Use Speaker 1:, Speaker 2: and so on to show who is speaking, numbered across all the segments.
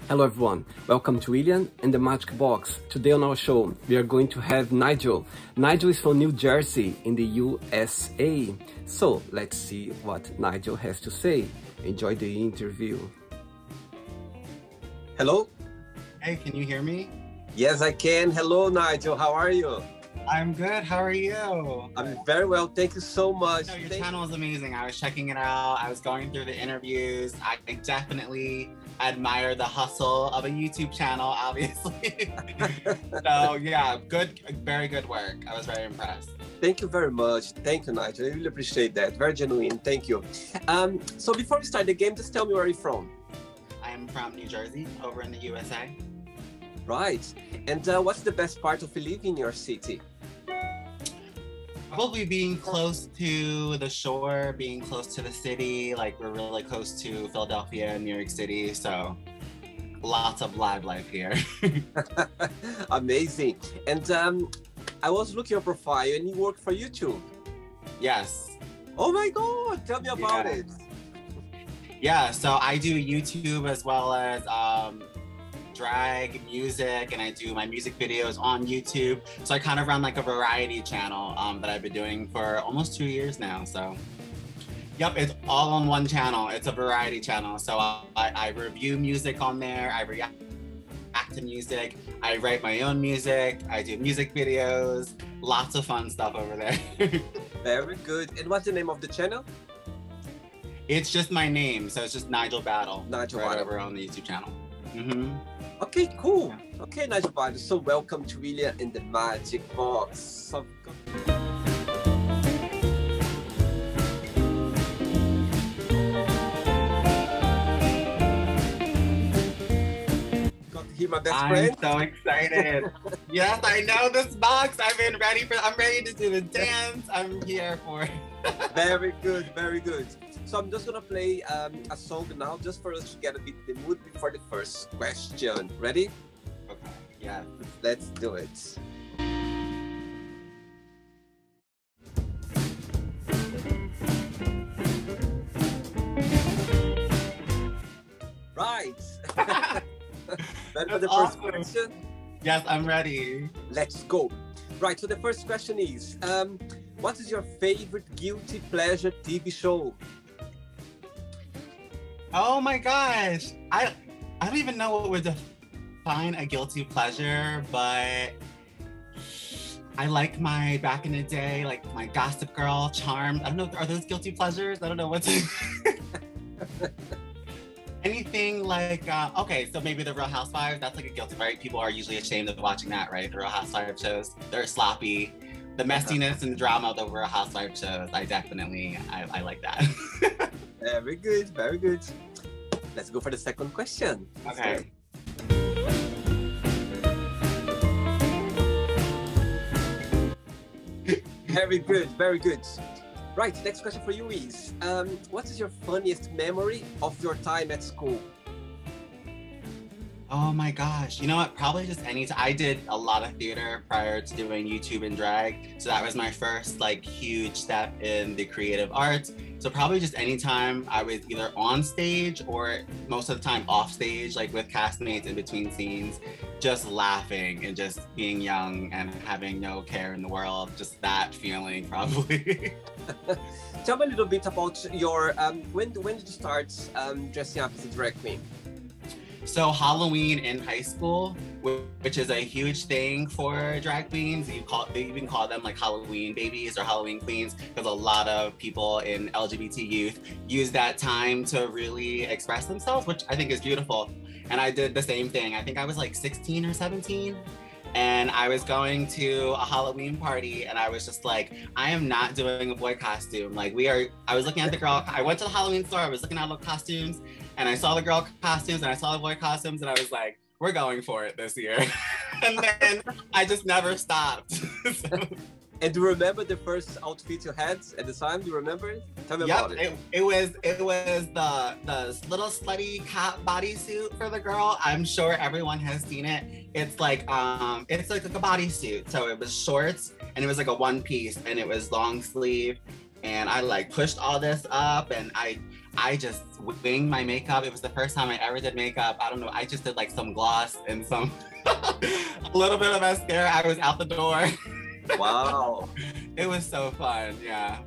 Speaker 1: Hello everyone, welcome to William and the Magic Box. Today on our show, we are going to have Nigel. Nigel is from New Jersey in the USA. So let's see what Nigel has to say. Enjoy the interview. Hello?
Speaker 2: Hey, can you hear me?
Speaker 1: Yes, I can. Hello Nigel, how are you?
Speaker 2: I'm good, how are you?
Speaker 1: I'm very well, thank you so much.
Speaker 2: No, your channel is amazing. I was checking it out. I was going through the interviews. I definitely admire the hustle of a YouTube channel, obviously. So yeah, good, very good work. I was very impressed.
Speaker 1: Thank you very much. Thank you, Nigel. I really appreciate that. Very genuine. Thank you. So before we start the game, just tell me where you're from.
Speaker 2: I am from New Jersey, over in the USA.
Speaker 1: Right. And what's the best part of living in your city?
Speaker 2: Probably being close to the shore, being close to the city. Like we're really close to Philadelphia and New York City, so lots of live life here.
Speaker 1: Amazing. And I was looking at your profile and you work for YouTube.
Speaker 2: Yes.
Speaker 1: Oh my God, tell me about it.
Speaker 2: Yeah, so I do YouTube as well as drag music, and I do my music videos on YouTube. So I kind of run like a variety channel that I've been doing for almost 2 years now. So yep, it's all on one channel. It's a variety channel. So I review music on there. I react to music. I write my own music. I do music videos. Lots of fun stuff over there.
Speaker 1: Very good. And what's the name of the channel?
Speaker 2: It's just my name. So it's just Nigel Battle.
Speaker 1: Nigel
Speaker 2: right
Speaker 1: Battle.
Speaker 2: over on the YouTube channel. Mm-hmm.
Speaker 1: Okay, cool. Okay, Nigel Battle. So welcome to William in the Magic Box. So, got to hear my best friend.
Speaker 2: I'm so excited. Yes, I know this box. I'm ready to do the dance. I'm here for it.
Speaker 1: Very good, very good. So I'm just gonna play a song now, just for us to get a bit the mood before the first question. Ready?
Speaker 2: Okay. Yeah.
Speaker 1: Let's do it. Right. Ready for the first question?
Speaker 2: Yes, I'm ready.
Speaker 1: Let's go. Right. So the first question is, what is your favorite guilty pleasure TV show?
Speaker 2: Oh my gosh. I don't even know what would define a guilty pleasure, but I like my back in the day, like my Gossip Girl, Charmed. I don't know, are those guilty pleasures? I don't know what to anything like okay, so maybe the Real Housewives, that's like a guilty, right? People are usually ashamed of watching that, right? The Real Housewives shows, they're sloppy. The messiness and the drama of the Real Housewives shows, I like that.
Speaker 1: Very good, very good. Let's go for the second question.
Speaker 2: Okay.
Speaker 1: Very good, very good. Right, next question for you is, what is your funniest memory of your time at school?
Speaker 2: Oh my gosh, you know what? Probably just I did a lot of theater prior to doing YouTube and drag. So that was my first like huge step in the creative arts. So probably just anytime I was either on stage or most of the time off stage, like with castmates in between scenes, just laughing and just being young and having no care in the world. Just that feeling probably.
Speaker 1: Tell me a little bit about your, when did you start dressing up as a drag queen?
Speaker 2: So Halloween in high school, which is a huge thing for drag queens. They even call them like Halloween babies or Halloween queens, because a lot of people in LGBT youth use that time to really express themselves, which I think is beautiful. And I did the same thing. I think I was like 16 or 17. And I was going to a Halloween party and I was just like, I am not doing a boy costume. Like I was looking at the girl, I went to the Halloween store, I was looking at the costumes and I saw the girl costumes and I saw the boy costumes and I was like, we're going for it this year. And then I just never stopped. So.
Speaker 1: And do you remember the first outfit you had at the time? Do you remember it? Tell me about it.
Speaker 2: It was the little slutty cop bodysuit for the girl. I'm sure everyone has seen it. It's like a bodysuit. So it was shorts and it was like a one piece and it was long sleeve. And I like pushed all this up and I I just winged my makeup. It was the first time I ever did makeup. I don't know. I just did like some gloss and some a little bit of mascara. I was out the door.
Speaker 1: Wow.
Speaker 2: It was so fun. Yeah.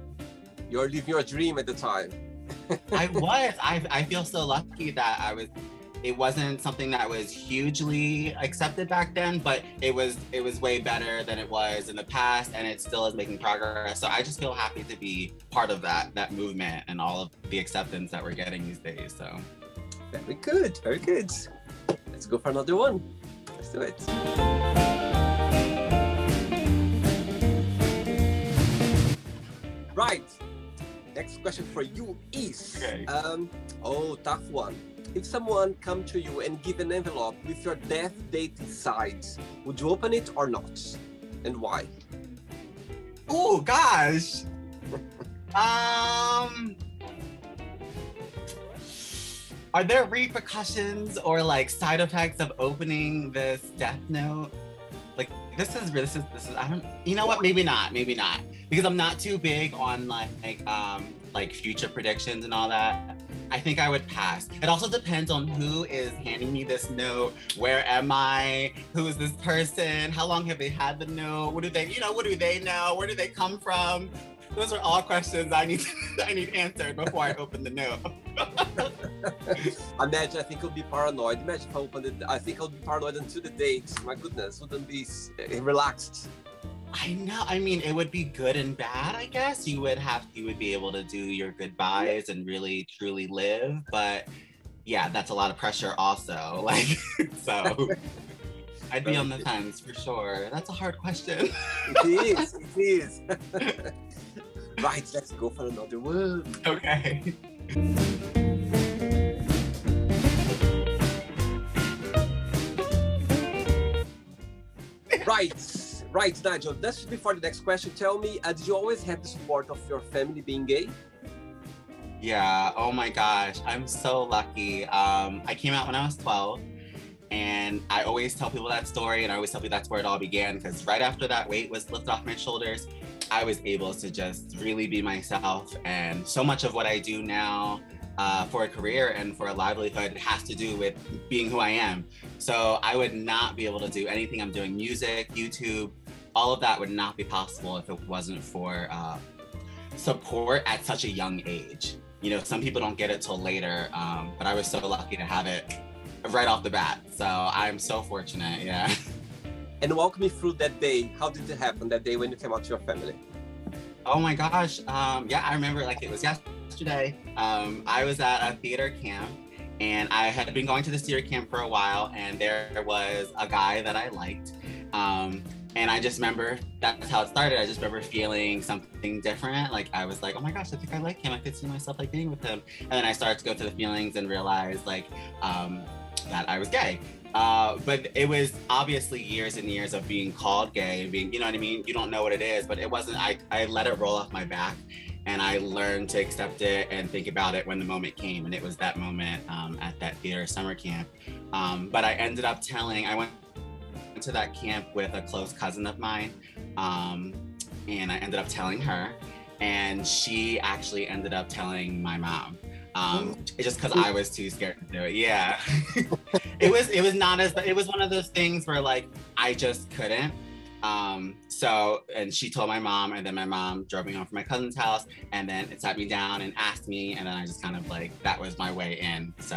Speaker 1: You're living your dream at the time.
Speaker 2: I was. I feel so lucky that it wasn't something that was hugely accepted back then, but it was way better than it was in the past, and it still is making progress. So I just feel happy to be part of that movement and all of the acceptance that we're getting these days. So
Speaker 1: very good, very good. Let's go for another one. Let's do it. Right. Next question for you is,
Speaker 2: okay.
Speaker 1: Tough one. If someone come to you and give an envelope with your death date inside, would you open it or not? And why?
Speaker 2: Oh gosh. Are there repercussions or like side effects of opening this death note? Like this is I don't, you know what? Maybe not. Because I'm not too big on like future predictions and all that. I think I would pass. It also depends on who is handing me this note. Where am I? Who is this person? How long have they had the note? What do they know? Where do they come from? Those are all questions I need answered before I open the note.
Speaker 1: Imagine, I think I'll be paranoid. Imagine if I opened it. I think I'll be paranoid until the date. My goodness, wouldn't be relaxed.
Speaker 2: I know. I mean, it would be good and bad, I guess. You would be able to do your goodbyes and really truly live. But yeah, that's a lot of pressure also. Like, so I'd be on the fence for sure. That's a hard question.
Speaker 1: It is. Right, let's go for another one.
Speaker 2: Okay.
Speaker 1: Right, Nigel, just before the next question, tell me, did you always have the support of your family being gay?
Speaker 2: Yeah, oh my gosh, I'm so lucky. I came out when I was 12, and I always tell people that story, and I always tell people that's where it all began, because right after that weight was lifted off my shoulders, I was able to just really be myself, and so much of what I do now for a career and for a livelihood has to do with being who I am. So I would not be able to do anything I'm doing, music, YouTube, all of that would not be possible if it wasn't for support at such a young age. You know, some people don't get it till later, but I was so lucky to have it right off the bat. So I'm so fortunate, yeah.
Speaker 1: And walk me through that day. How did it happen that day when you came out to your family?
Speaker 2: Oh my gosh, yeah, I remember like it was yesterday. I was at a theater camp, and I had been going to this theater camp for a while, and there was a guy that I liked. And I just remember, that's how it started. I just remember feeling something different. Like I was like, oh my gosh, I think I like him. I could see myself like being with him. And then I started to go through the feelings and realize like that I was gay. But it was obviously years and years of being called gay and being, you know what I mean? You don't know what it is, but it wasn't, I let it roll off my back, and I learned to accept it and think about it when the moment came. And it was that moment at that theater summer camp. But I ended up I went to that camp with a close cousin of mine, and I ended up telling her, and she actually ended up telling my mom. Just because I was too scared to do it. Yeah. it was one of those things where like I just couldn't. And she told my mom, and then my mom drove me home from my cousin's house, and then it sat me down and asked me, and then I just kind of like, that was my way in. So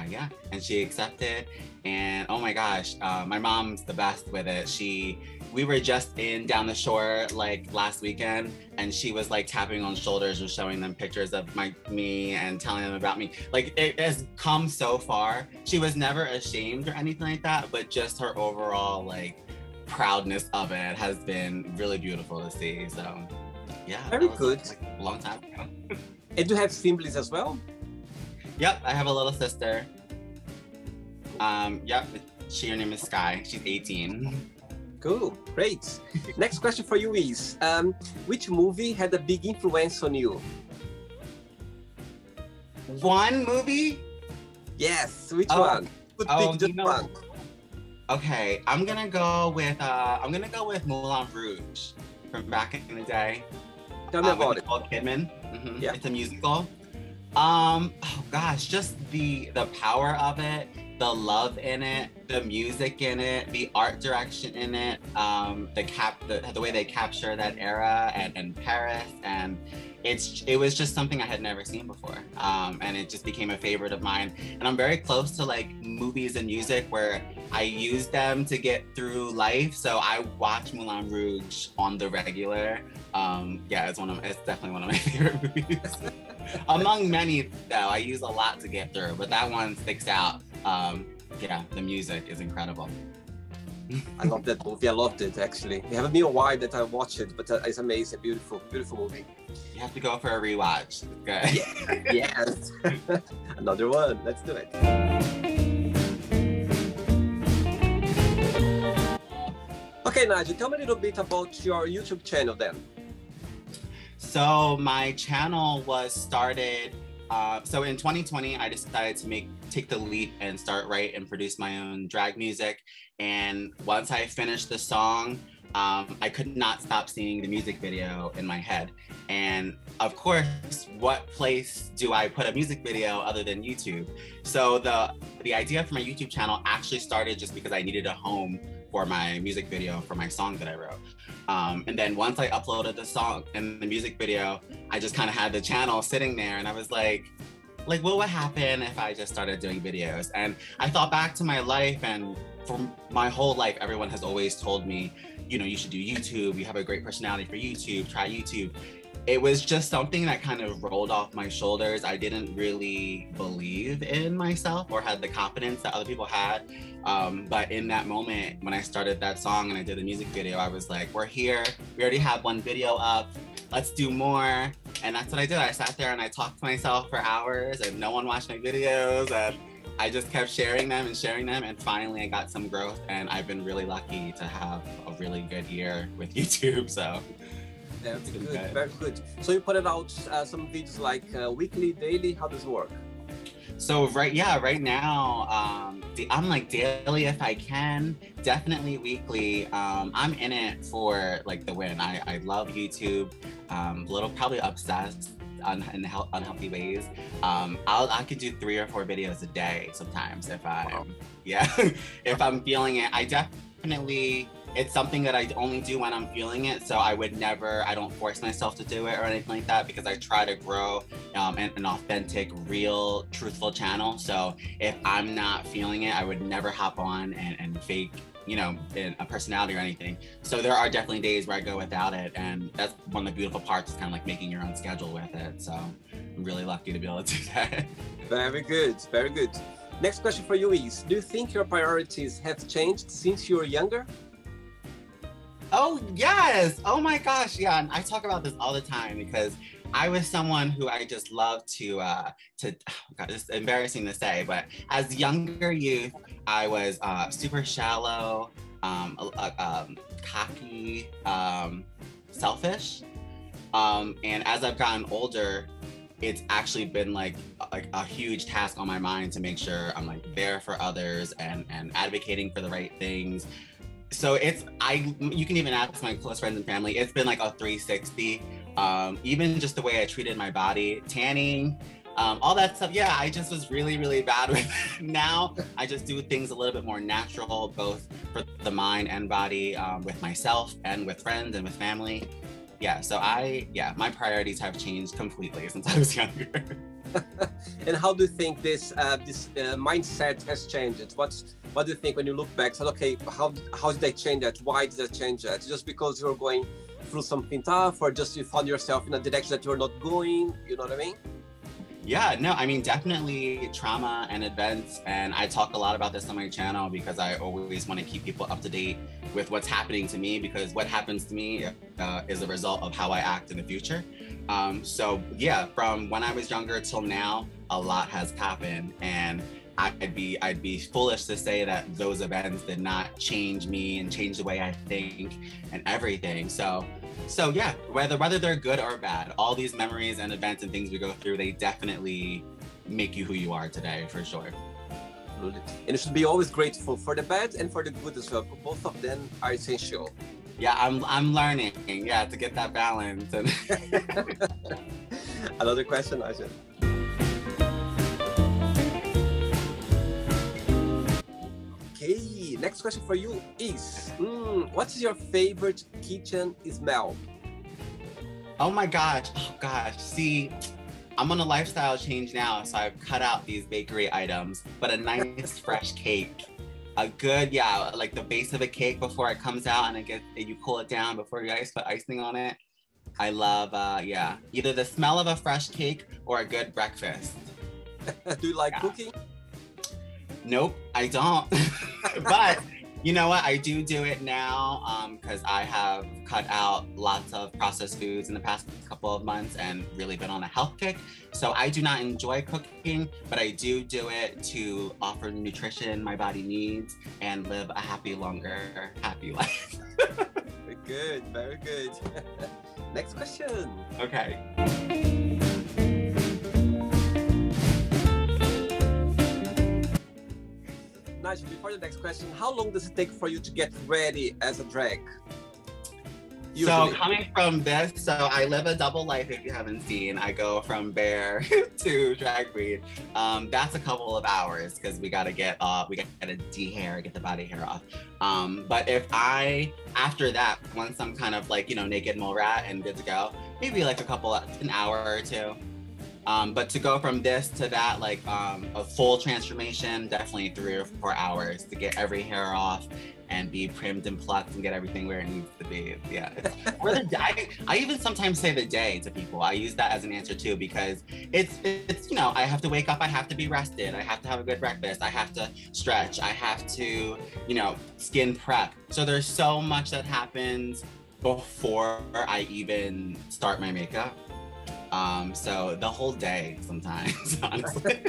Speaker 2: yeah, and she accepted, and oh my gosh, my mom's the best with it. We were just down the shore like last weekend, and she was like tapping on shoulders and showing them pictures of me and telling them about me. Like it has come so far. She was never ashamed or anything like that, but just her overall like proudness of it has been really beautiful to see. So yeah,
Speaker 1: very good.
Speaker 2: Like a long time ago.
Speaker 1: And do you have siblings as well?
Speaker 2: Yep, I have a little sister. Yep, her name is Sky. She's 18.
Speaker 1: Cool, great. Next question for you is, which movie had a big influence on you?
Speaker 2: One movie?
Speaker 1: Yes, which one? Could pick just one.
Speaker 2: Okay, I'm gonna go with Moulin Rouge from back in the day.
Speaker 1: Tell me about it.
Speaker 2: Nicole Kidman.
Speaker 1: Yeah.
Speaker 2: It's a musical. Oh gosh, just the power of it, the love in it, the music in it, the art direction in it, the way they capture that era and Paris, and it was just something I had never seen before, and it just became a favorite of mine. And I'm very close to like movies and music where I use them to get through life. So I watch Moulin Rouge on the regular. Yeah, it's definitely one of my favorite movies. Among many, though, I use a lot to get through, but that one sticks out. Yeah, the music is incredible.
Speaker 1: I love that movie. I loved it, actually. It haven't been a while that I watched it, but it's amazing. Beautiful, beautiful movie.
Speaker 2: You have to go for a rewatch. Good.
Speaker 1: Yeah. Yes. Another one. Let's do it. Okay, Nigel, tell me a little bit about your YouTube channel then.
Speaker 2: So my channel was started, so in 2020, I decided to take the leap and start write and produce my own drag music. And once I finished the song, I could not stop seeing the music video in my head. And of course, what place do I put a music video other than YouTube? So the idea for my YouTube channel actually started just because I needed a home for my music video for my song that I wrote. And then once I uploaded the song and the music video, I just kind of had the channel sitting there, and I was like, what would happen if I just started doing videos? And I thought back to my life, and for my whole life, everyone has always told me, you know, you should do YouTube. You have a great personality for YouTube, try YouTube. It was just something that kind of rolled off my shoulders. I didn't really believe in myself or had the confidence that other people had. But in that moment, when I started that song and I did the music video, I was like, we're here. We already have one video up. Let's do more. And that's what I did. I sat there and I talked to myself for hours, and no one watched my videos. And I just kept sharing them. And finally I got some growth, and I've been really lucky to have a really good year with YouTube. So
Speaker 1: that's good, very good. So you put it out some videos like weekly, daily, how does it work?
Speaker 2: So right now, I'm like daily if I can, definitely weekly. I'm in it for like the win. I love YouTube, probably obsessed in unhealthy ways. I could do 3 or 4 videos a day sometimes if if I'm feeling it. I definitely, it's something that I only do when I'm feeling it. So I don't force myself to do it or anything like that, because I try to grow an authentic, real, truthful channel. So if I'm not feeling it, I would never hop on and fake, you know, a personality or anything. So there are definitely days where I go without it. And that's one of the beautiful parts, is kind of like making your own schedule with it. So I'm really lucky to be able to do that.
Speaker 1: Very good, very good. Next question for you is, do you think your priorities have changed since you were younger?
Speaker 2: Oh, yes. Oh my gosh. Yeah. And I talk about this all the time, because I was someone who I just loved to oh God, it's embarrassing to say, but as younger youth, I was super shallow, cocky, selfish. And as I've gotten older, it's actually been like a huge task on my mind to make sure I'm like there for others and advocating for the right things. So you can even ask my close friends and family, it's been like a 360. Even just the way I treated my body, tanning, all that stuff. Yeah, I just was really, really bad with it. Now I just do things a little bit more natural, both for the mind and body, with myself and with friends and with family. Yeah, so my priorities have changed completely since I was younger.
Speaker 1: And how do you think this mindset has changed? What do you think when you look back? So, okay, how did they change that? Why did they change that? Just because you're going through something tough, or just you found yourself in a direction that you're not going? You know what I mean?
Speaker 2: Yeah, no, I mean, definitely trauma and events. And I talk a lot about this on my channel, because I always want to keep people up to date with what's happening to me, because what happens to me is a result of how I act in the future. So yeah, from when I was younger till now, a lot has happened, and I'd be foolish to say that those events did not change me and change the way I think and everything. So yeah, whether they're good or bad, all these memories and events and things we go through, they definitely make you who you are today, for sure.
Speaker 1: And you should be always grateful for the bad and for the good as well. Both of them are essential.
Speaker 2: Yeah, I'm learning, to get that balance.
Speaker 1: Another question, Nigel. next question for you is, what's your favorite kitchen smell?
Speaker 2: Oh my gosh. Oh gosh. See, I'm on a lifestyle change now, so I've cut out these bakery items, but a nice fresh cake. A good, yeah, like the base of a cake before it comes out and you cool it down before you guys put icing on it. I love, yeah, either the smell of a fresh cake or a good breakfast.
Speaker 1: Do you like cooking?
Speaker 2: Nope, I don't. But you know what? I do it now because I have cut out lots of processed foods in the past couple of months and really been on a health kick. So I do not enjoy cooking, but I do it to offer the nutrition my body needs and live a happy life.
Speaker 1: Very good, very good. Next question.
Speaker 2: Okay.
Speaker 1: Nigel, before the next question, how long does it take for you to get ready as a drag? Usually.
Speaker 2: So coming from this, so I live a double life if you haven't seen. I go from bear to drag queen. That's a couple of hours because we gotta get a de-hair, get the body hair off. But if after that, once I'm kind of like, naked mole rat and good to go, maybe like an hour or two. But to go from this to that, like a full transformation, definitely 3 or 4 hours to get every hair off and be primed and plucked and get everything where it needs to be. Yeah. Or I even sometimes say the day to people. I use that as an answer too, because it's I have to wake up, I have to be rested, I have to have a good breakfast, I have to stretch, I have to, skin prep. So there's so much that happens before I even start my makeup. So the whole day sometimes, honestly.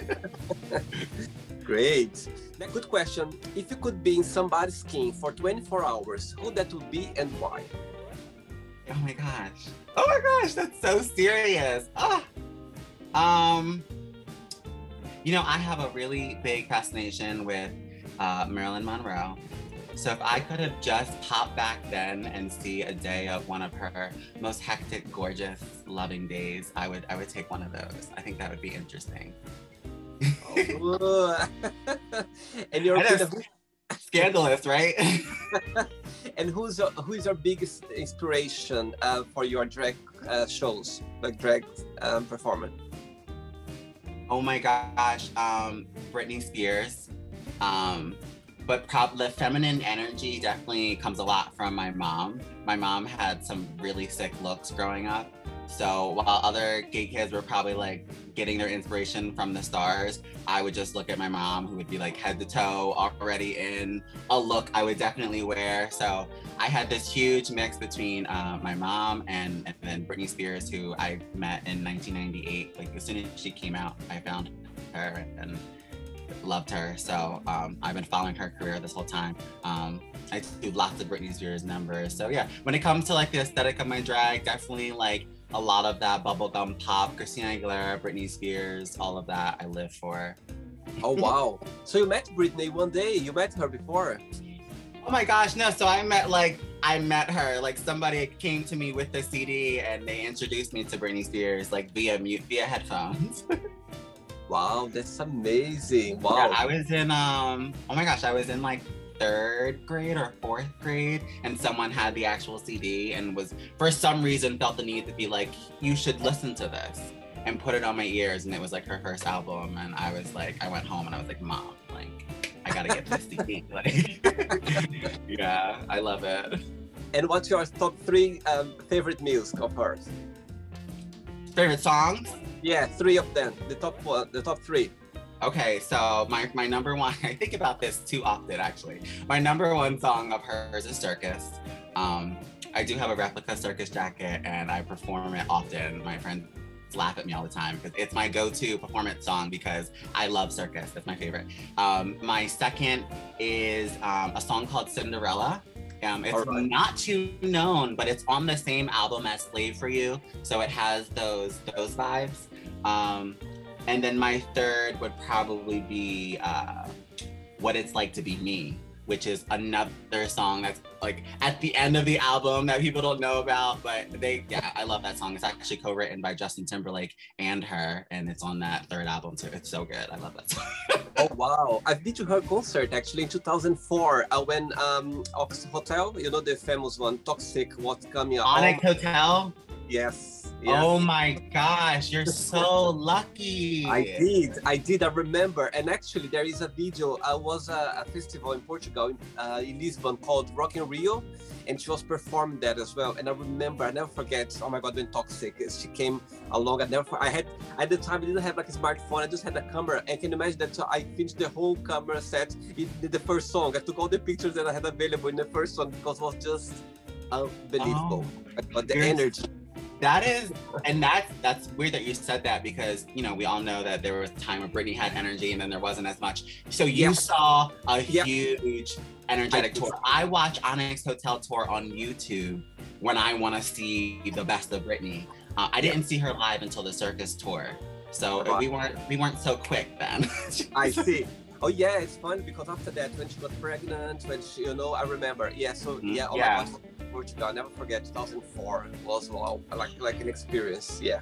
Speaker 1: Great. Good question. If you could be in somebody's skin for 24 hours, who that would be and why?
Speaker 2: Oh my gosh, that's so serious. I have a really big fascination with Marilyn Monroe. So if I could have just popped back then and see a day of one of her most hectic, gorgeous, loving days, I would take one of those. I think that would be interesting.
Speaker 1: Oh. And you're
Speaker 2: scandalous, right?
Speaker 1: And who's your biggest inspiration for your drag shows, like drag performance?
Speaker 2: Oh my gosh, Britney Spears. But the feminine energy definitely comes a lot from my mom. My mom had some really sick looks growing up. So while other gay kids were probably like getting their inspiration from the stars, I would just look at my mom, who would be like head to toe already in a look I would definitely wear. So I had this huge mix between my mom and then Britney Spears, who I met in 1998. Like as soon as she came out, I found her and loved her. So I've been following her career this whole time. I do lots of Britney Spears numbers. So yeah, when it comes to like the aesthetic of my drag, definitely like a lot of that bubblegum pop, Christina Aguilera, Britney Spears, all of that I live for.
Speaker 1: Oh wow. So you met Britney one day, you met her before?
Speaker 2: Oh my gosh, no. So I met her, like somebody came to me with the CD and they introduced me to Britney Spears like via headphones.
Speaker 1: Wow, that's amazing. Wow.
Speaker 2: Yeah, I was in, I was in like 3rd grade or 4th grade, and someone had the actual CD and was, for some reason, felt the need to be like, you should listen to this, and put it on my ears, and it was like her first album, and I was like, I went home and I was like, Mom, like, I gotta get this CD. Like, yeah, I love it.
Speaker 1: And what's your top 3 favorite music of hers?
Speaker 2: Favorite songs?
Speaker 1: Yeah, 3 of them. The top 3.
Speaker 2: Okay, so my number one, I think about this too often actually. My number one song of hers is Circus. I do have a replica Circus jacket and I perform it often. My friends laugh at me all the time because it's my go-to performance song because I love Circus. That's my favorite. My second is a song called Cinderella. It's not too known, but it's on the same album as Slave for You, so it has those vibes. And then my third would probably be What It's Like to Be Me, which is another song that's like at the end of the album that people don't know about, but I love that song. It's actually co-written by Justin Timberlake and her, and it's on that third album too. It's so good. I love that song.
Speaker 1: Oh wow! I've been to her concert actually in 2004 when Ox Hotel, you know, the famous one, Toxic, What's Coming Up.
Speaker 2: Onyx Hotel?
Speaker 1: Yes.
Speaker 2: Oh my gosh, you're so lucky.
Speaker 1: I did, I remember. And actually there is a video. I was a festival in Portugal, in Lisbon, called Rock in Rio, and she was performing that as well. And I remember, I never forget, oh my God, when Toxic, she came along. At the time I didn't have like a smartphone, I just had a camera. And can you imagine that I finished the whole camera set in the first song. I took all the pictures that I had available in the first one because it was just unbelievable. But the energy.
Speaker 2: That's weird that you said that, because you know we all know that there was a time where Britney had energy and then there wasn't as much. So you saw a huge energetic tour. I watch Onyx Hotel tour on YouTube when I want to see the best of Britney. I didn't see her live until the Circus tour, so we weren't so quick then.
Speaker 1: I see. Oh yeah, it's fun because after that, when she got pregnant, when she, you know, I remember. Yeah, so I watched Portugal. I'll never forget 2004. It was like an experience. Yeah.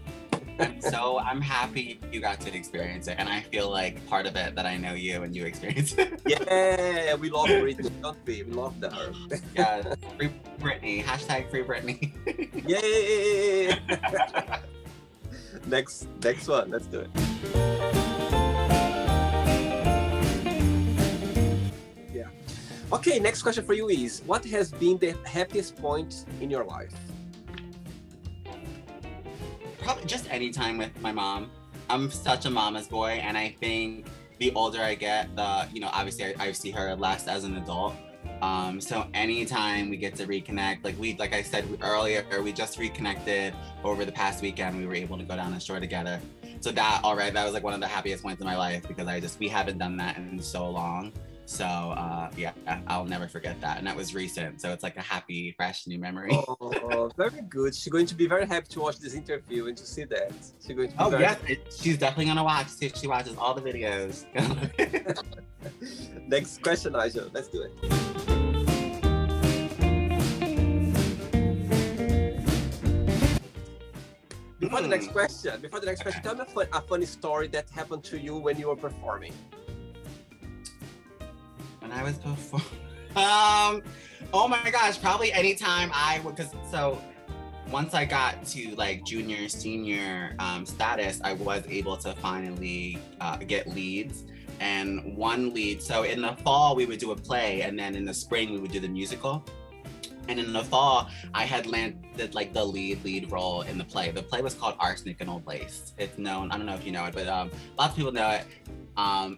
Speaker 2: So I'm happy you got to experience it, and I feel like part of it that I know you and you experienced it.
Speaker 1: Yeah, we love Britney, don't we? We love her.
Speaker 2: Yeah, free Britney. Hashtag free Britney.
Speaker 1: Yay! Next one. Let's do it. Okay, next question for you is, what has been the happiest point in your life?
Speaker 2: Probably just any time with my mom. I'm such a mama's boy, and I think the older I get, obviously I see her less as an adult. So anytime we get to reconnect, like I said earlier, we just reconnected over the past weekend. We were able to go down the shore together. So that was like one of the happiest points in my life, because we haven't done that in so long. So I'll never forget that. And that was recent. So it's like a happy, fresh new memory.
Speaker 1: Oh, very good. She's going to be very happy to watch this interview and to see that. She's going to be
Speaker 2: she's definitely going to watch. She watches all the videos.
Speaker 1: Next question, Nigel. Let's do it. Before the next question, tell me a funny story that happened to you when you were performing.
Speaker 2: When I was performing, oh my gosh, probably anytime once I got to like junior, senior status, I was able to finally get leads. And one lead, so in the fall we would do a play, and then in the spring we would do the musical. And in the fall, I had landed like the lead role in the play. The play was called Arsenic and Old Lace. It's known, I don't know if you know it, but lots of people know it.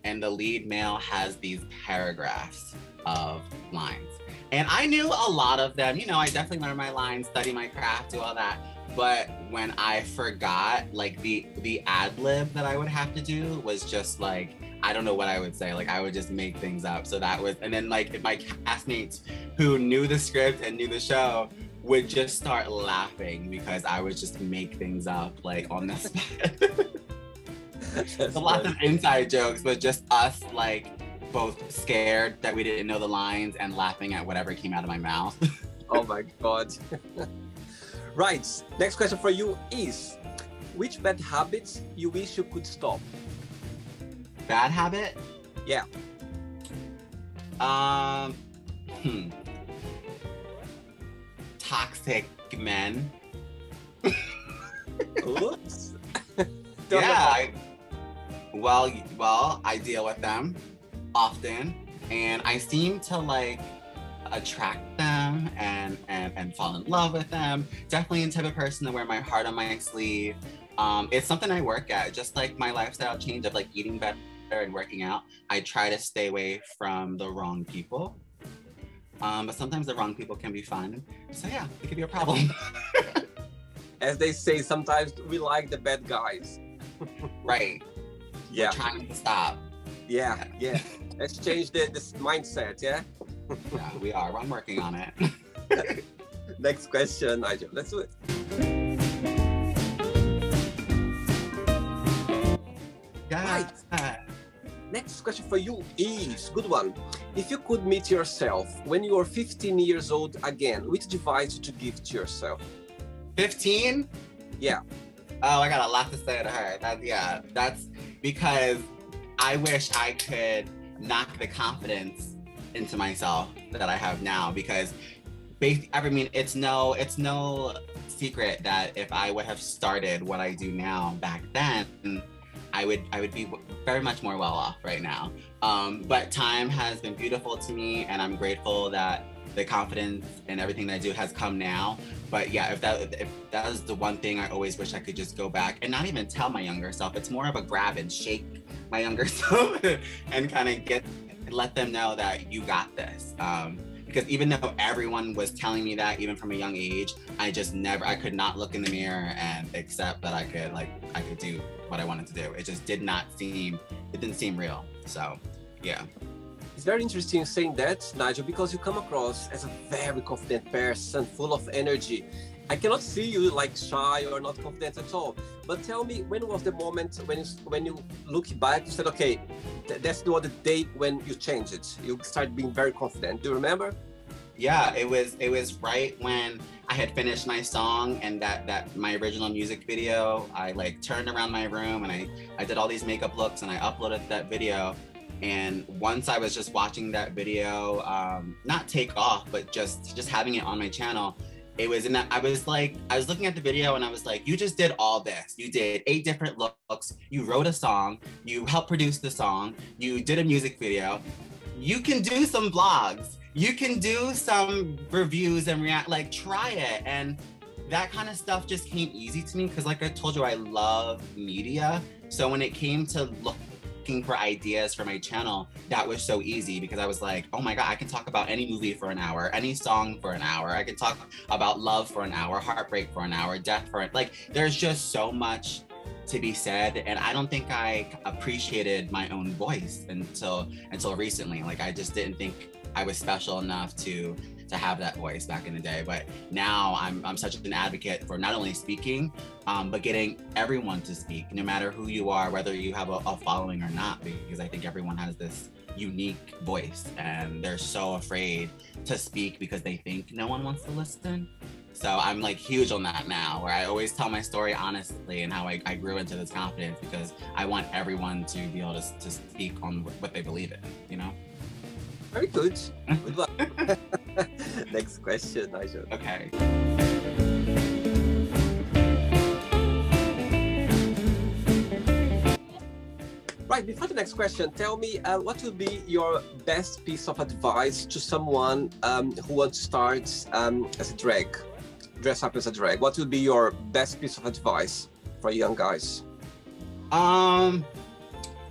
Speaker 2: And the lead male has these paragraphs of lines. And I knew a lot of them. You know, I definitely learned my lines, study my craft, do all that. But when I forgot, like the ad lib that I would have to do was just like, I don't know what I would say. Like I would just make things up. So that was, and then like my castmates who knew the script and knew the show would just start laughing because I would just make things up like on the spot. There's a lot of inside jokes, but just us like both scared that we didn't know the lines and laughing at whatever came out of my mouth.
Speaker 1: Oh my God. Right, next question for you is, which bad habits you wish you could stop?
Speaker 2: Bad habit?
Speaker 1: Yeah.
Speaker 2: Toxic men.
Speaker 1: Oops.
Speaker 2: Yeah. Well, I deal with them often, and I seem to like attract them and fall in love with them. Definitely the type of person to wear my heart on my sleeve. It's something I work at, just like my lifestyle change of like eating better and working out. I try to stay away from the wrong people. But sometimes the wrong people can be fun. So yeah, it could be a problem.
Speaker 1: As they say, sometimes we like the bad guys.
Speaker 2: Right.
Speaker 1: Yeah.
Speaker 2: We're trying to stop.
Speaker 1: Yeah. Let's change this mindset, yeah?
Speaker 2: Yeah, we are. I'm working on it.
Speaker 1: Next question, Nigel. Let's do it.
Speaker 2: Yeah.
Speaker 1: Next question for you is, good one. If you could meet yourself when you were 15 years old again, which advice would you give to yourself?
Speaker 2: 15?
Speaker 1: Yeah.
Speaker 2: Oh, I got a lot to say to her. That's because I wish I could knock the confidence into myself that I have now, because I mean, it's no secret that if I would have started what I do now back then, I would be very much more well off right now. But time has been beautiful to me, and I'm grateful that the confidence and everything that I do has come now. But yeah, if that was the one thing I always wish I could just go back and not even tell my younger self. It's more of a grab and shake my younger self and kind of let them know that you got this. Because even though everyone was telling me that, even from a young age, I could not look in the mirror and accept that I could do what I wanted to do. It just didn't seem real. So, yeah.
Speaker 1: It's very interesting saying that, Nigel, because you come across as a very confident person, full of energy. I cannot see you like shy or not confident at all. But tell me, when was the moment when you look back, you said, okay, that's the day when you changed it. You started being very confident. Do you remember?
Speaker 2: Yeah, it was right when I had finished my song and that my original music video. I like turned around my room and I did all these makeup looks and I uploaded that video. And once I was just watching that video, not take off, but just having it on my channel, it was in that I was looking at the video and I was like, you just did all this. You did 8 different looks. You wrote a song. You helped produce the song. You did a music video. You can do some vlogs. You can do some reviews and react, like try it. And that kind of stuff just came easy to me because like I told you, I love media. So when it came to looking for ideas for my channel, that was so easy because I was like, oh my God, I can talk about any movie for an hour, any song for an hour. I can talk about love for an hour, heartbreak for an hour, death for it. Like there's just so much to be said. And I don't think I appreciated my own voice until recently. Like I just didn't think I was special enough to have that voice back in the day. But now I'm such an advocate for not only speaking, but getting everyone to speak, no matter who you are, whether you have a following or not, because I think everyone has this unique voice and they're so afraid to speak because they think no one wants to listen. So I'm like huge on that now, where I always tell my story honestly and how I grew into this confidence because I want everyone to be able to speak on what they believe in, you know?
Speaker 1: Very good. Good luck. Next question, Nigel.
Speaker 2: Okay.
Speaker 1: Right, before the next question, tell me what would be your best piece of advice to someone who wants to start as a drag, dress up as a drag? What would be your best piece of advice for young guys?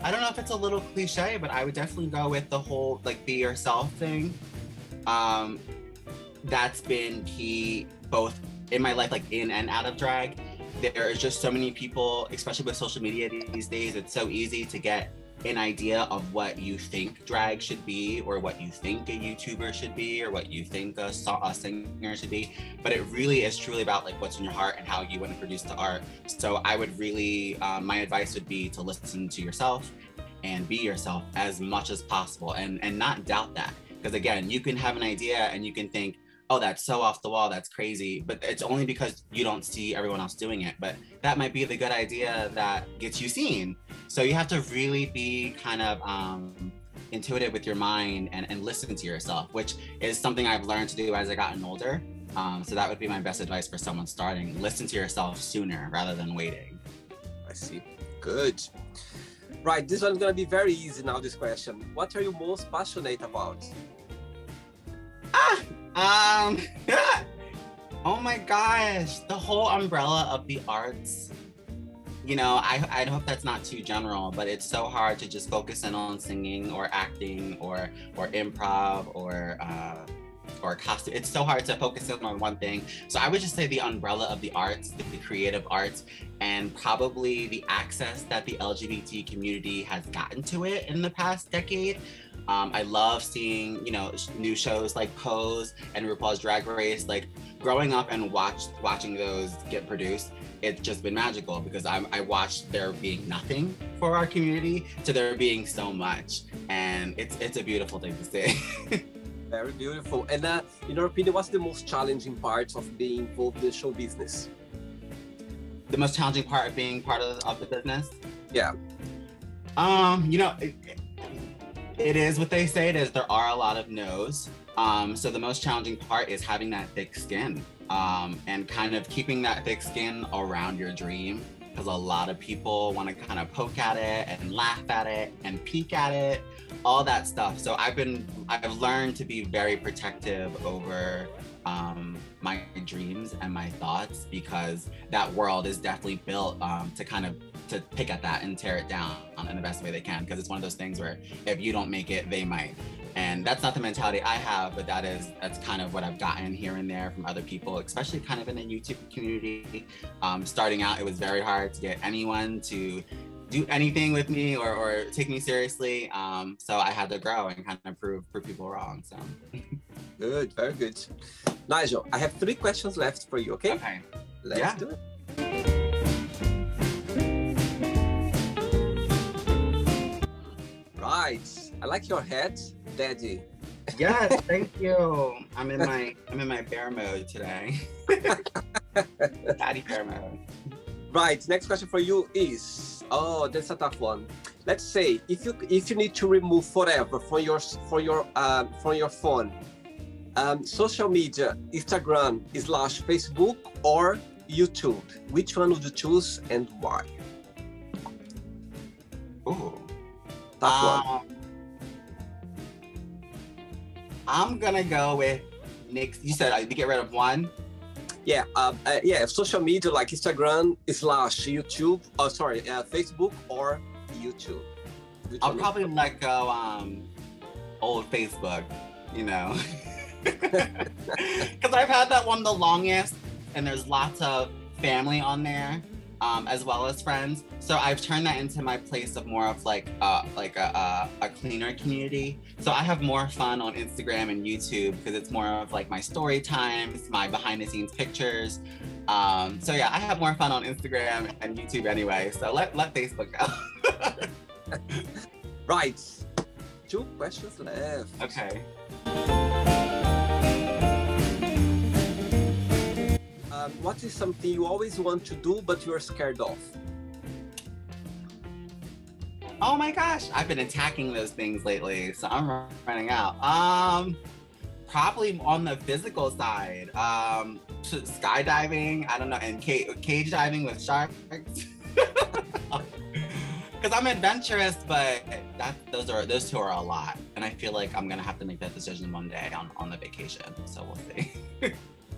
Speaker 2: I don't know if it's a little cliche, but I would definitely go with the whole like be yourself thing. That's been key both in my life, like in and out of drag. There is just so many people, especially with social media these days, it's so easy to get an idea of what you think drag should be, or what you think a YouTuber should be, or what you think a singer should be. But it really is truly about like what's in your heart and how you want to produce the art. So I would really, my advice would be to listen to yourself and be yourself as much as possible, and not doubt that. Because again, you can have an idea and you can think, oh, that's so off the wall, that's crazy. But it's only because you don't see everyone else doing it. But that might be the good idea that gets you seen. So you have to really be kind of intuitive with your mind and listen to yourself, which is something I've learned to do as I've gotten older. So that would be my best advice for someone starting. Listen to yourself sooner rather than waiting.
Speaker 1: I see. Good. Right, this one's gonna be very easy now, this question. What are you most passionate about?
Speaker 2: Oh my gosh, the whole umbrella of the arts. You know, I hope that's not too general, but it's so hard to just focus in on singing or acting or improv or costume. It's so hard to focus in on one thing. So I would just say the umbrella of the arts, the creative arts, and probably the access that the LGBT community has gotten to it in the past decade. I love seeing, you know, new shows like Pose and RuPaul's Drag Race. Like growing up and watching those get produced, it's just been magical because I watched there being nothing for our community to there being so much, and it's a beautiful thing to see.
Speaker 1: Very beautiful. And in your opinion, what's the most challenging part of being involved in the show business?
Speaker 2: The most challenging part of being part of the business?
Speaker 1: Yeah.
Speaker 2: You know, it is what they say it is. There are a lot of no's. So the most challenging part is having that thick skin, and kind of keeping that thick skin around your dream, because a lot of people want to kind of poke at it and laugh at it and peek at it, all that stuff. So I've learned to be very protective over my dreams and my thoughts, because that world is definitely built to pick at that and tear it down in the best way they can, because it's one of those things where if you don't make it, they might. And that's not the mentality I have, but that's kind of what I've gotten here and there from other people, especially kind of in the YouTube community. Starting out, it was very hard to get anyone to do anything with me or take me seriously. So I had to grow and kind of prove people wrong. So
Speaker 1: good, very good. Nigel, I have 3 questions left for you, okay?
Speaker 2: Okay.
Speaker 1: Let's do it. Right. I like your hat, Daddy.
Speaker 2: Yes, thank you. I'm in my bear mode today. Daddy bear mode.
Speaker 1: Right. Next question for you is, oh, that's a tough one. Let's say if you need to remove forever from your phone, social media, Instagram / Facebook or YouTube, which one would you choose and why?
Speaker 2: Ooh.
Speaker 1: Tough one.
Speaker 2: I'm gonna go with Nick. You said to get rid of one?
Speaker 1: Yeah, social media like Instagram / YouTube. Oh, sorry, Facebook or YouTube.
Speaker 2: I'll probably let go old Facebook, you know, because I've had that one the longest, and there's lots of family on there, as well as friends. So I've turned that into my place of more of like a cleaner community. So I have more fun on Instagram and YouTube because it's more of like my story times, my behind the scenes pictures. So yeah, I have more fun on Instagram and YouTube anyway. So let Facebook go.
Speaker 1: Right. 2 questions left.
Speaker 2: Okay.
Speaker 1: What is something you always want to do but you're scared of?
Speaker 2: Oh my gosh, I've been attacking those things lately, so I'm running out. Probably on the physical side, skydiving, I don't know, and cage diving with sharks. Because I'm adventurous, but those 2 are a lot, and I feel like I'm gonna have to make that decision one day on the vacation. So we'll see.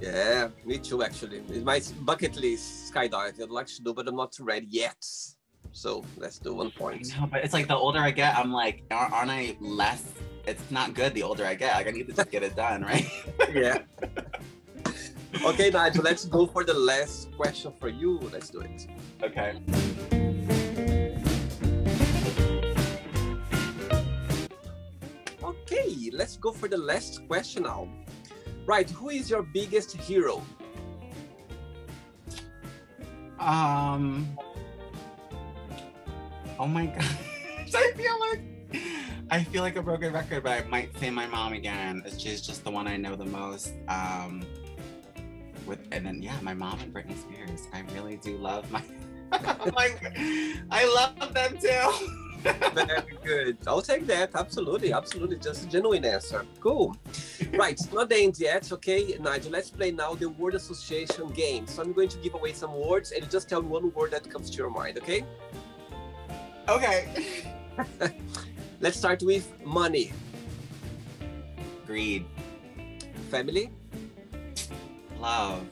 Speaker 1: Yeah, me too, actually. It's my bucket list, skydive. I'd like to do, but I'm not ready yet. So let's do 1 point.
Speaker 2: No, but it's like the older I get, I'm like, aren't I less? It's not good the older I get. Like I need to just get it done, right?
Speaker 1: Yeah. Okay, Nigel, let's go for the last question for you. Let's do it.
Speaker 2: Okay.
Speaker 1: Okay, let's go for the last question now. Right, who is your biggest hero?
Speaker 2: Oh my gosh, I feel like a broken record, but I might say my mom again. She's just the one I know the most. And then yeah, my mom and Britney Spears. I really do love my. I love them too.
Speaker 1: Very good. I'll take that. Absolutely, absolutely. Just a genuine answer. Cool. Right, not the end yet. Okay, Nigel, let's play now the word association game. So I'm going to give away some words and you just tell me 1 word that comes to your mind, okay?
Speaker 2: Okay.
Speaker 1: Let's start with money.
Speaker 2: Greed.
Speaker 1: Family.
Speaker 2: Love.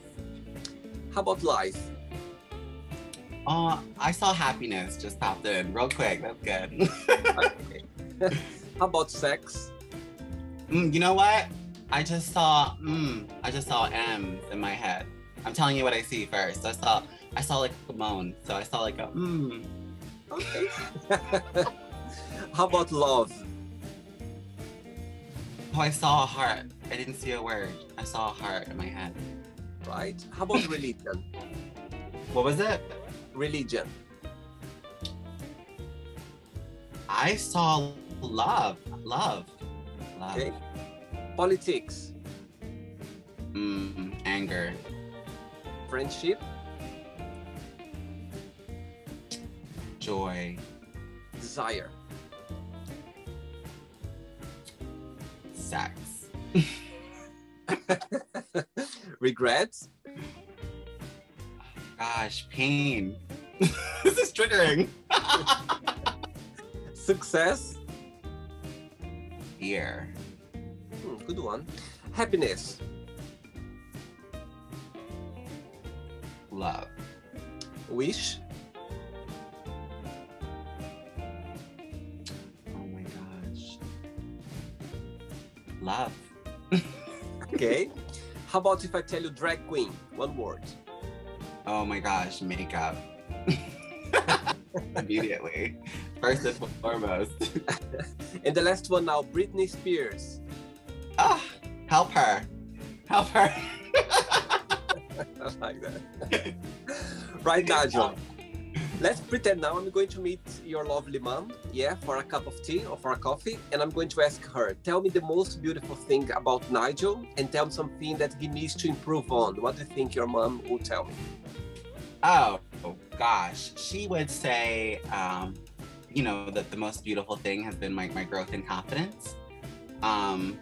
Speaker 1: How about life?
Speaker 2: I saw happiness just popped in real quick. That's good.
Speaker 1: Okay. How about sex?
Speaker 2: You know what? I just saw M's in my head. I'm telling you what I see first. I saw like a moan. So I saw like a
Speaker 1: Okay. How about love?
Speaker 2: Oh, I saw a heart. I didn't see a word. I saw a heart in my head.
Speaker 1: Right. How about religion?
Speaker 2: What was it?
Speaker 1: Religion.
Speaker 2: I saw love. Love. Love.
Speaker 1: Okay. Politics.
Speaker 2: Anger.
Speaker 1: Friendship.
Speaker 2: Joy.
Speaker 1: Desire.
Speaker 2: Sex.
Speaker 1: Regrets.
Speaker 2: Gosh, pain. This is triggering.
Speaker 1: Success.
Speaker 2: Fear.
Speaker 1: Good one. Happiness.
Speaker 2: Love.
Speaker 1: Wish.
Speaker 2: Oh my gosh. Love.
Speaker 1: Okay. How about if I tell you drag queen? One word.
Speaker 2: Oh my gosh, makeup. Immediately. First and foremost.
Speaker 1: And the last one now, Britney Spears.
Speaker 2: Ah, help her. Help her.
Speaker 1: I like that. Right, Nigel. Let's pretend now I'm going to meet your lovely mom, yeah, for a cup of tea or for a coffee, and I'm going to ask her, tell me the most beautiful thing about Nigel and tell me something that he needs to improve on. What do you think your mom will tell me?
Speaker 2: Oh gosh, she would say, you know, that the most beautiful thing has been my growth and confidence, and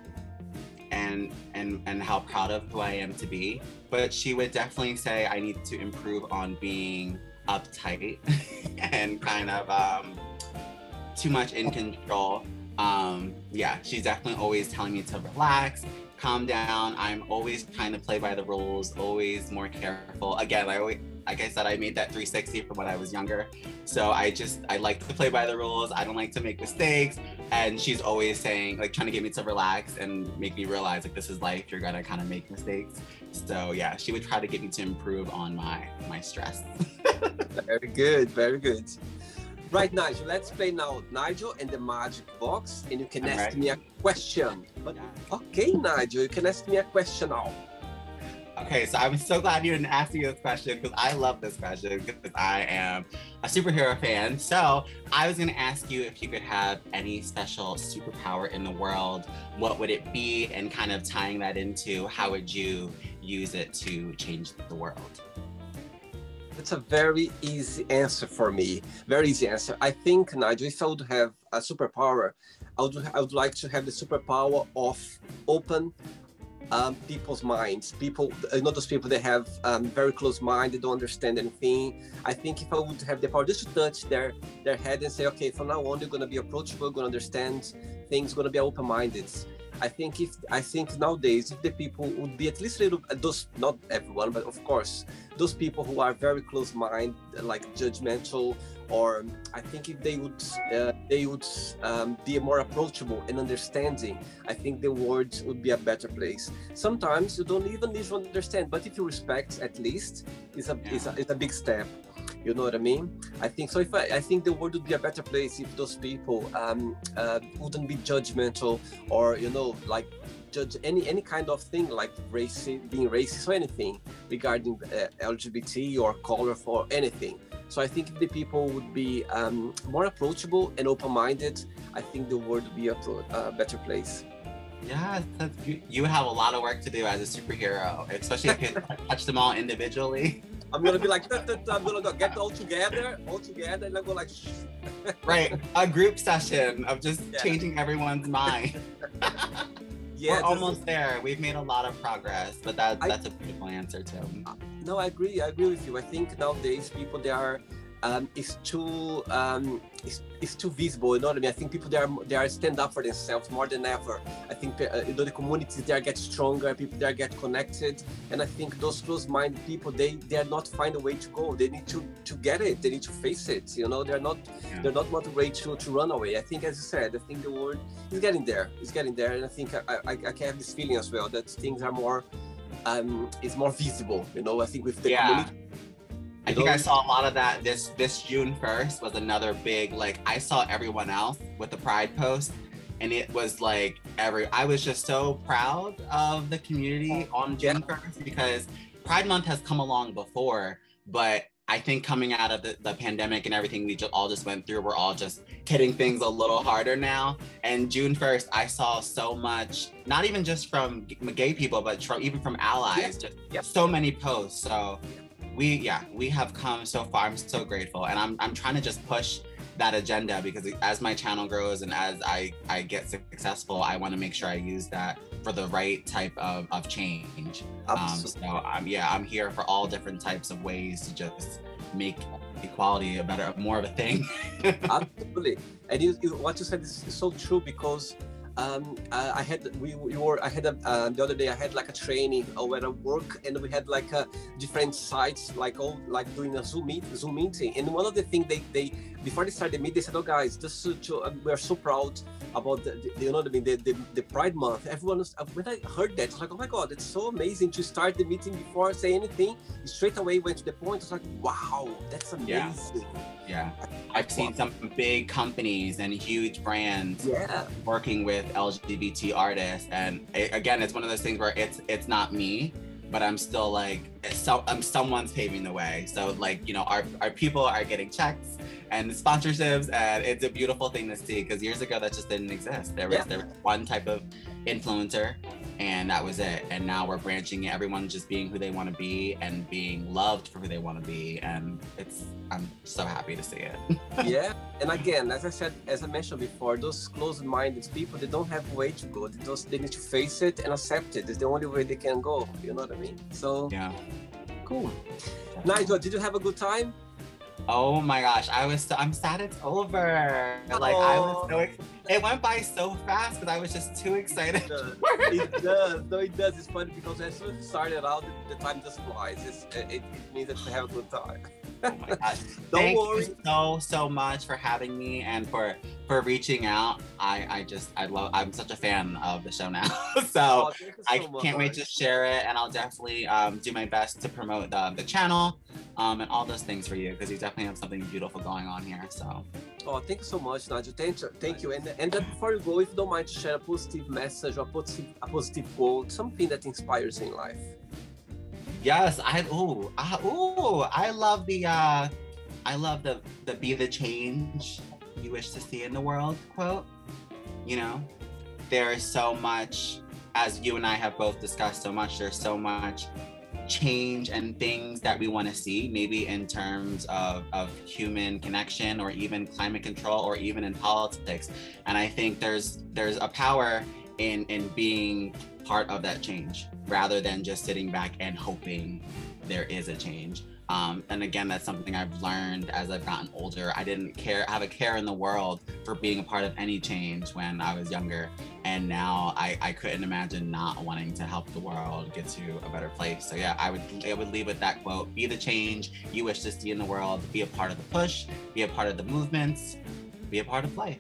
Speaker 2: how proud of who I am to be. But she would definitely say I need to improve on being uptight and kind of too much in control. Yeah, she's definitely always telling me to relax, calm down. I'm always trying to play by the rules, always more careful. Again, like I said, I made that 360 from when I was younger. So I like to play by the rules. I don't like to make mistakes. And she's always saying, like, trying to get me to relax and make me realize, like, this is life. You're gonna kind of make mistakes. So yeah, she would try to get me to improve on my stress.
Speaker 1: Very good, very good. Right, Nigel, let's play now Nigel and the Magic Box, and you can ask me a question. But, okay, Nigel, you can ask me a question now.
Speaker 2: Okay, so I'm so glad you didn't ask me this question because I love this question because I am a superhero fan. So I was gonna ask you if you could have any special superpower in the world, what would it be? And kind of tying that into how would you use it to change the world?
Speaker 1: It's a very easy answer for me. Very easy answer. I think, Nigel, if I would have a superpower, I would like to have the superpower of open people's minds. People, you know, those people that have very close mind, they don't understand anything. I think if I would have the power just to touch their head and say, okay, from now on, you're going to be approachable, you're going to understand things, going to be open-minded. I think nowadays, if the people would be at least a little, those, not everyone, but of course, those people who are very close-minded, like judgmental, or I think if they would be more approachable and understanding, I think the world would be a better place. Sometimes you don't even need to understand, but if you respect, at least, is a big step. You know what I mean? I think so. I think the world would be a better place if those people wouldn't be judgmental, or, you know, like judge any kind of thing, like being racist or anything regarding LGBT or color or anything. So I think if the people would be more approachable and open-minded, I think the world would be a better place.
Speaker 2: Yeah, you have a lot of work to do as a superhero, especially if you touch them all individually.
Speaker 1: I'm gonna be like, I'm gonna get all together, and I go like,
Speaker 2: right, a group session of just changing everyone's mind. Yeah, we're almost there. We've made a lot of progress, but that's a beautiful answer too.
Speaker 1: No, I agree with you. I think nowadays people, they are it's too visible, you know what I mean? I think people, they are stand up for themselves more than ever. I think you know, the communities, they are get stronger, people, they are get connected, and I think those close-minded people, they are not find a way to go. They need to get it. They need to face it. You know, they're not ready to run away. I think, as you said, I think the world is getting there. It's getting there, and I think I can have this feeling as well that things are more is more visible. You know, I think with the community.
Speaker 2: I think I saw a lot of that this June 1st was another big, like, I saw everyone else with the Pride post, and it was like I was just so proud of the community on June 1st, because Pride Month has come along before, but I think coming out of the pandemic and everything we all just went through, we're all just hitting things a little harder now. And June 1st, I saw so much, not even just from gay people, but even from allies, just so many posts. So we have come so far. I'm so grateful. And I'm trying to just push that agenda, because as my channel grows and as I get successful, I want to make sure I use that for the right type of change. So I'm here for all different types of ways to just make equality more of a thing.
Speaker 1: Absolutely. And what you said is so true, because I had the other day I had like a training where I work, and we had like different sites like doing a Zoom meeting, and one of the things they before they started the meeting, they said, "Oh guys, we are so proud about the Pride Month." Everyone was, when I heard that, I was like, "Oh my God, it's so amazing to start the meeting before saying anything. Straight away went to the point." I was like, "Wow, that's amazing."
Speaker 2: Yeah. I've seen some big companies and huge brands working with LGBT artists, and again, it's one of those things where it's not me, but I'm still like, someone's paving the way. So like, you know, our people are getting checks and sponsorships, and it's a beautiful thing to see, because years ago that just didn't exist. There was one type of influencer, and that was it. And now we're branching it, everyone just being who they want to be and being loved for who they want to be, and I'm so happy to see it.
Speaker 1: Yeah, and again, as I mentioned before, those closed-minded people, they don't have a way to go. They need to face it and accept it. It's the only way they can go. You know what I mean? So yeah, cool. Nigel, did you have a good time?
Speaker 2: Oh my gosh, I'm sad it's over. Like, I was so it went by so fast because I was just too excited.
Speaker 1: It does. No, it does. It's funny because as soon as it started out, the time just flies. It means that we have a good time.
Speaker 2: Oh my gosh. Thank you so much for having me and for reaching out. I'm such a fan of the show now. So I can't wait to share it, and I'll definitely do my best to promote the channel and all those things for you, because you definitely have something beautiful going on here. So
Speaker 1: thank you so much, Nigel. Thank you. And before you go, if you don't mind to share a positive message or a positive quote, something that inspires you in life.
Speaker 2: Yes, I love the "be the change you wish to see in the world" quote. You know, there is so much, as you and I have both discussed so much, there's so much change and things that we want to see, maybe in terms of human connection, or even climate control, or even in politics. And I think there's a power in being part of that change, rather than just sitting back and hoping there is a change. And again, that's something I've learned as I've gotten older. I didn't have a care in the world for being a part of any change when I was younger. And now I couldn't imagine not wanting to help the world get to a better place. So yeah, I would leave with that quote: be the change you wish to see in the world, be a part of the push, be a part of the movements, be a part of life.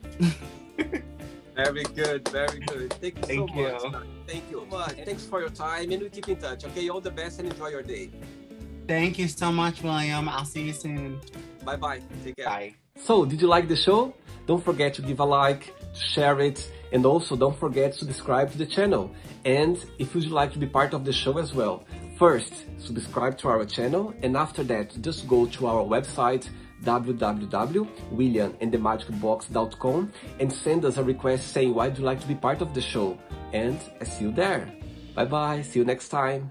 Speaker 1: Very good, very good. Thank you so much. Thank you so much. Thanks for your time, and we keep in touch. Okay, all the best and enjoy your day.
Speaker 2: Thank you so much, William. I'll see you soon.
Speaker 1: Bye-bye. Take care.
Speaker 2: Bye.
Speaker 1: So, did you like the show? Don't forget to give a like, share it, and also don't forget to subscribe to the channel. And if you'd like to be part of the show as well, first, subscribe to our channel, and after that, just go to our website, www.williamandthemagicbox.com, and send us a request saying why would you like to be part of the show. And I see you there. Bye-bye. See you next time.